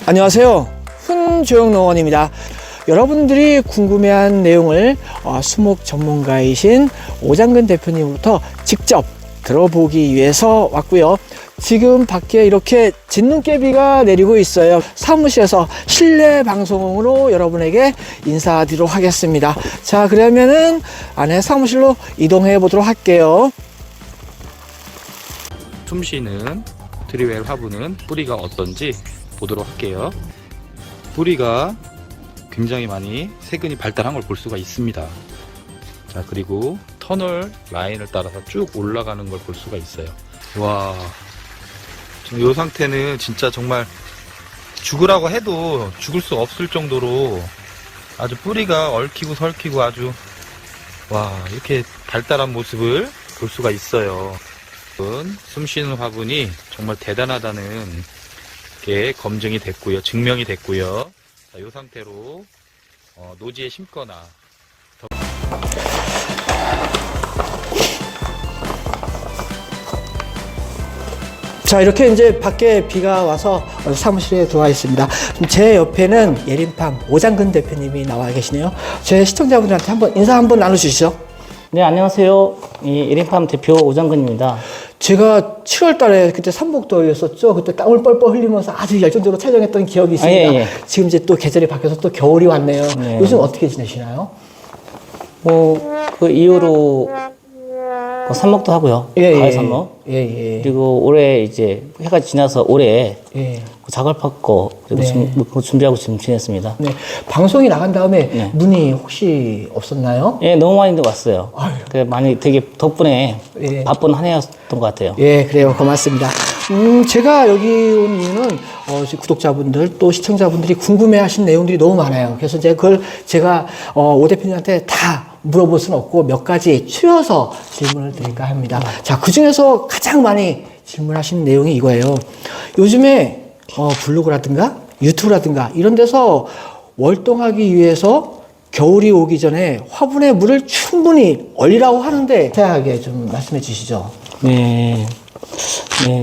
안녕하세요. 훈조영농원입니다. 여러분들이 궁금해한 내용을 수목 전문가이신 오장근 대표님부터 직접 들어보기 위해서 왔고요. 지금 밖에 이렇게 진눈깨비가 내리고 있어요. 사무실에서 실내 방송으로 여러분에게 인사드리도록 하겠습니다. 자, 그러면은 안에 사무실로 이동해 보도록 할게요. 숨쉬는 드리웰 화분은 뿌리가 어떤지 보도록 할게요. 뿌리가 굉장히 많이 세근이 발달한 걸 볼 수가 있습니다. 자, 그리고 터널 라인을 따라서 쭉 올라가는 걸 볼 수가 있어요. 와, 이 상태는 진짜 정말 죽으라고 해도 죽을 수 없을 정도로 아주 뿌리가 얽히고 설키고 아주 이렇게 발달한 모습을 볼 수가 있어요. 숨쉬는 화분이 정말 대단하다는 게 검증이 됐고요, 증명이 됐고요. 자, 이 상태로 노지에 심거나 자, 이렇게 이제 밖에 비가 와서 사무실에 들어와 있습니다. 제 옆에는 예림팜 오장근 대표님이 나와 계시네요. 제 시청자분들한테 한번 인사 한번 나눠주시죠. 네, 안녕하세요. 예림팜 대표 오장근입니다. 제가 7월 달에 그때 삼복더위였었죠. 그때 땀을 뻘뻘 흘리면서 아주 열정적으로 촬영했던 기억이 있습니다. 예. 지금 이제 또 계절이 바뀌어서 또 겨울이 왔네요. 네. 요즘 어떻게 지내시나요? 그 이후로 삽목도 하고요. 가을 삽목. 그리고 올해 이제 해가 지나서 올해 작업할 거 그리고 준비하고 지금 지냈습니다. 네. 방송이 나간 다음에 네. 문의 혹시 없었나요? 예, 너무 많이 왔어요. 많이 되게 덕분에 바쁜 한 해였던 것 같아요. 예, 그래요. 고맙습니다. 제가 여기 온 이유는 구독자분들 또 시청자분들이 궁금해하신 내용들이 너무 많아요. 그래서 그걸 제가 오 대표님한테 다 물어볼 수는 없고 몇 가지 추려서 질문을 드릴까 합니다. 자, 그 중에서 가장 많이 질문하신 내용이 이거예요. 요즘에 블로그라든가 유튜브라든가 이런 데서 월동하기 위해서 겨울이 오기 전에 화분에 물을 충분히 얼리라고 하는데 자세하게 좀 말씀해 주시죠. 네.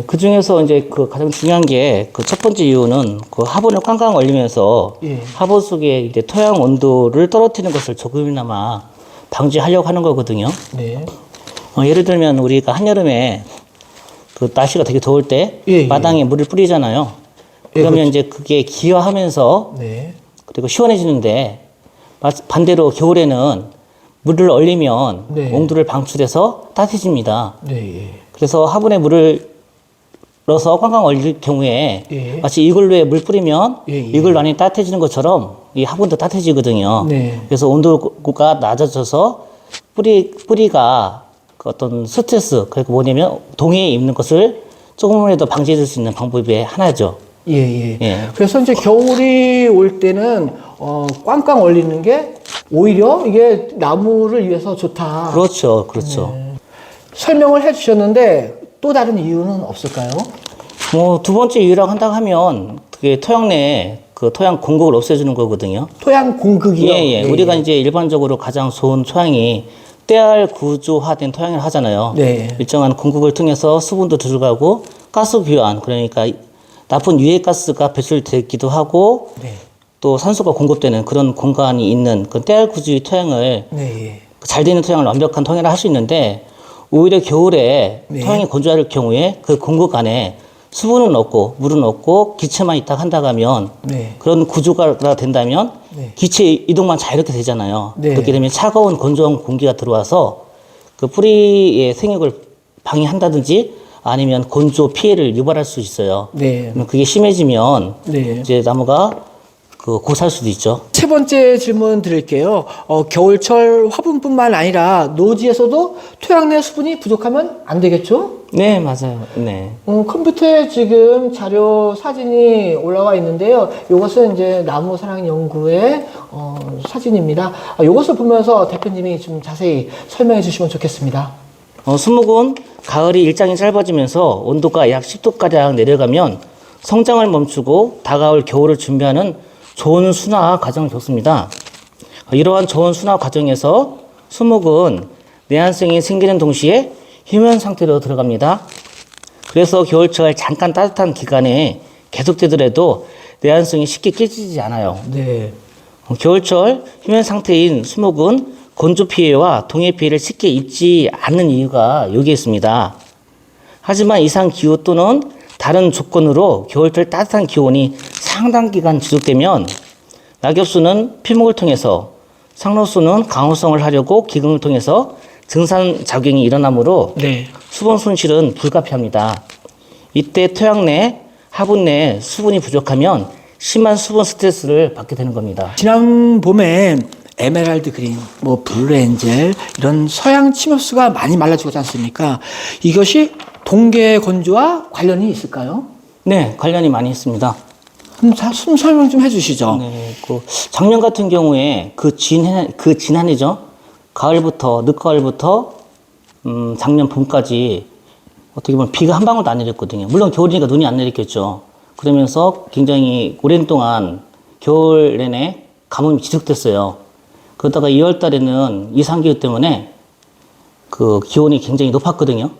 그 중에서 이제 그 가장 중요한 게 그 첫 번째 이유는 그 화분을 꽝꽝 얼리면서 화분 속에 이제 토양 온도를 떨어뜨리는 것을 조금이나마 방지하려고 하는 거거든요. 네. 예를 들면 우리가 한여름에 그 날씨가 되게 더울 때 마당에 물을 뿌리잖아요. 그러면 그렇죠. 이제 그게 기화하면서 그리고 시원해지는데 반대로 겨울에는 물을 얼리면 온도를 방출해서 따뜻해집니다. 그래서 화분에 물을 넣어서 꽝꽝 얼릴 경우에 마치 이글루에 물 뿌리면 이글루 안이 따뜻해지는 것처럼 이 화분도 따뜻해지거든요. 그래서 온도가 낮아져서 뿌리가 그 어떤 스트레스, 그러니까 뭐냐면 동해에 있는 것을 조금이라도 방지해 줄 수 있는 방법의 하나죠. 그래서 이제 겨울이 올 때는 꽝꽝 얼리는 게 오히려 이게 나무를 위해서 좋다. 그렇죠. 설명을 해 주셨는데 또 다른 이유는 없을까요? 두 번째 이유라고 한다고 하면 그게 토양 내에 그 토양 공극을 없애주는 거거든요. 토양 공극이요? 우리가 이제 일반적으로 가장 좋은 토양이 때알 구조화된 토양을 하잖아요. 일정한 공극을 통해서 수분도 들어가고 가스 교환, 그러니까 나쁜 유해가스가 배출되기도 하고 또 산소가 공급되는 그런 공간이 있는 그 때알 구조의 토양을 잘 되는 토양을 완벽한 토양을 할 수 있는데 오히려 겨울에 토양이 건조할 경우에 그 공극 안에 수분은 없고 물은 없고 기체만 있다 한다고 하면 그런 구조가 된다면 기체 이동만 자유롭게 되잖아요. 그렇게 되면 차가운 건조한 공기가 들어와서 그 뿌리의 생육을 방해한다든지 아니면 건조 피해를 유발할 수 있어요. 그러면 그게 심해지면 이제 나무가 고살 수도 있죠. 세 번째 질문 드릴게요. 겨울철 화분뿐만 아니라 노지에서도 토양 내 수분이 부족하면 안 되겠죠? 네, 맞아요. 컴퓨터에 지금 자료 사진이 올라와 있는데요. 이것은 이제 나무사랑연구의 사진입니다. 이것을 보면서 대표님이 좀 자세히 설명해 주시면 좋겠습니다. 수목은 가을이 일정이 짧아지면서 온도가 약 10도가량 내려가면 성장을 멈추고 다가올 겨울을 준비하는 좋은 순화 과정을 겪습니다. 이러한 좋은 순화 과정에서 수목은 내한성이 생기는 동시에 휴면 상태로 들어갑니다. 그래서 겨울철 잠깐 따뜻한 기간에 계속되더라도 내한성이 쉽게 깨지지 않아요. 네. 겨울철 휴면 상태인 수목은 건조 피해와 동해 피해를 쉽게 입지 않는 이유가 여기에 있습니다. 하지만 이상 기후 또는 다른 조건으로 겨울철 따뜻한 기온이 상당 기간 지속되면 낙엽수는 피목을 통해서, 상록수는 강호성을 하려고 기금을 통해서 증산작용이 일어나므로 네. 수분 손실은 불가피합니다. 이때 토양 내, 화분 내 수분이 부족하면 심한 수분 스트레스를 받게 되는 겁니다. 지난 봄에 에메랄드 그린, 뭐 블루엔젤 이런 서양 침엽수가 많이 말라지고 있지 않습니까? 이것이 동계 건조와 관련이 있을까요? 네, 관련이 많이 있습니다. 그럼 좀 설명 좀 해주시죠. 네, 작년 같은 경우에 그 지난해죠. 가을부터, 늦가을부터 작년 봄까지 어떻게 보면 비가 한 방울도 안 내렸거든요. 물론 겨울이니까 눈이 안 내렸겠죠. 그러면서 굉장히 오랜 동안 겨울 내내 가뭄이 지속됐어요. 그러다가 2월 달에는 이상기후 때문에 그 기온이 굉장히 높았거든요.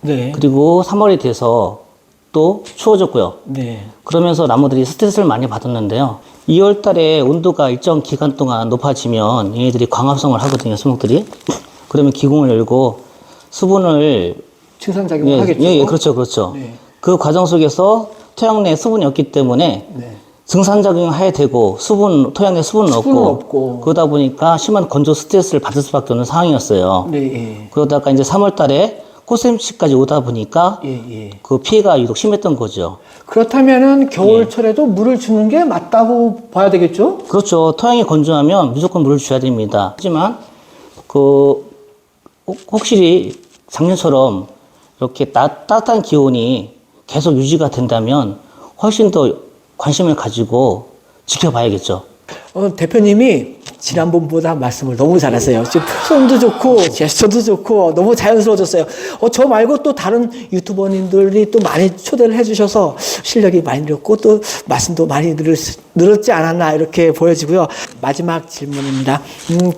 네. 그리고 3월에 돼서 또 추워졌고요. 네. 그러면서 나무들이 스트레스를 많이 받았는데요. 2월 달에 온도가 일정 기간 동안 높아지면 얘네들이 광합성을 하거든요, 수목들이. 그러면 기공을 열고 수분을 증산작용을 하겠죠. 예, 그렇죠, 그렇죠. 네. 그 과정 속에서 토양 내에 수분이 없기 때문에 네. 증산작용을 해야 되고 토양 내에 수분은 없고 그러다 보니까 심한 건조 스트레스를 받을 수밖에 없는 상황이었어요. 네. 예. 그러다가 이제 3월 달에 꽃샘씨까지 오다 보니까 예. 그 피해가 유독 심했던 거죠. 그렇다면은 겨울철에도 물을 주는 게 맞다고 봐야 되겠죠? 그렇죠. 토양이 건조하면 무조건 물을 줘야 됩니다. 하지만 혹시 작년처럼 이렇게 따뜻한 기온이 계속 유지가 된다면 훨씬 더 관심을 가지고 지켜봐야겠죠. 대표님이 지난번보다 말씀을 너무 잘하세요. 지금 표정도 좋고 제스처도 좋고 너무 자연스러워졌어요. 저 말고 또 다른 유튜버님들이 또 많이 초대를 해주셔서 실력이 많이 늘었고 또 말씀도 많이 늘었지 않았나 이렇게 보여지고요. 마지막 질문입니다.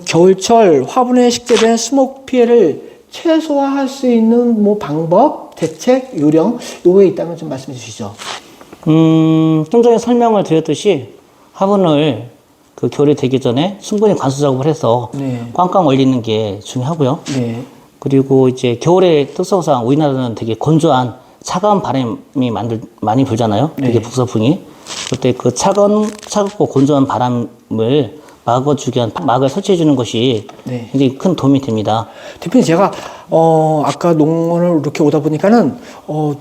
겨울철 화분에 식재된 수목 피해를 최소화할 수 있는 뭐 방법, 대책, 요령 요거에 있다면 좀 말씀해 주시죠. 좀 전에 설명을 드렸듯이 화분을 그 겨울이 되기 전에 충분히 관수 작업을 해서 네. 꽝꽝 얼리는 게 중요하고요. 네. 그리고 이제 겨울의 특성상 우리나라는 되게 건조한 차가운 바람이 많이 불잖아요. 되게 네. 북서풍이. 그때 그 차갑고 건조한 바람을 막아주기 위한 막을 설치해 주는 것이 네. 굉장히 큰 도움이 됩니다. 대표님 제가 아까 농원을 이렇게 오다 보니까는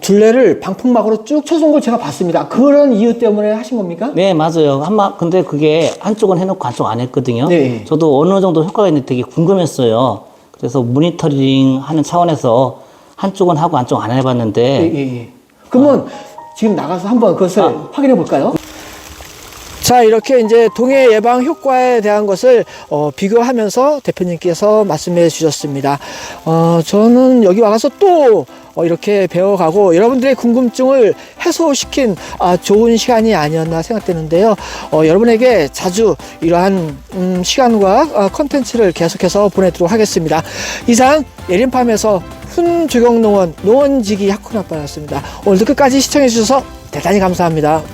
둘레를 방풍막으로 쭉 쳐놓은 걸 제가 봤습니다. 그런 이유 때문에 하신 겁니까? 네, 맞아요. 근데 그게 한쪽은 해놓고 한쪽 안 했거든요. 네. 저도 어느 정도 효과가 있는지 되게 궁금했어요. 그래서 모니터링 하는 차원에서 한쪽은 하고 한쪽 안 해봤는데. 예. 그러면 지금 나가서 한번 그것을 확인해 볼까요? 자, 이렇게 이제 동해 예방 효과에 대한 것을 비교하면서 대표님께서 말씀해 주셨습니다. 저는 여기 와서 또 이렇게 배워가고 여러분들의 궁금증을 해소시킨 좋은 시간이 아니었나 생각되는데요. 여러분에게 자주 이러한 시간과 컨텐츠를 계속해서 보내도록 하겠습니다. 이상 예린팜에서 훈조경농원 농원지기 학훈아빠였습니다. 오늘도 끝까지 시청해 주셔서 대단히 감사합니다.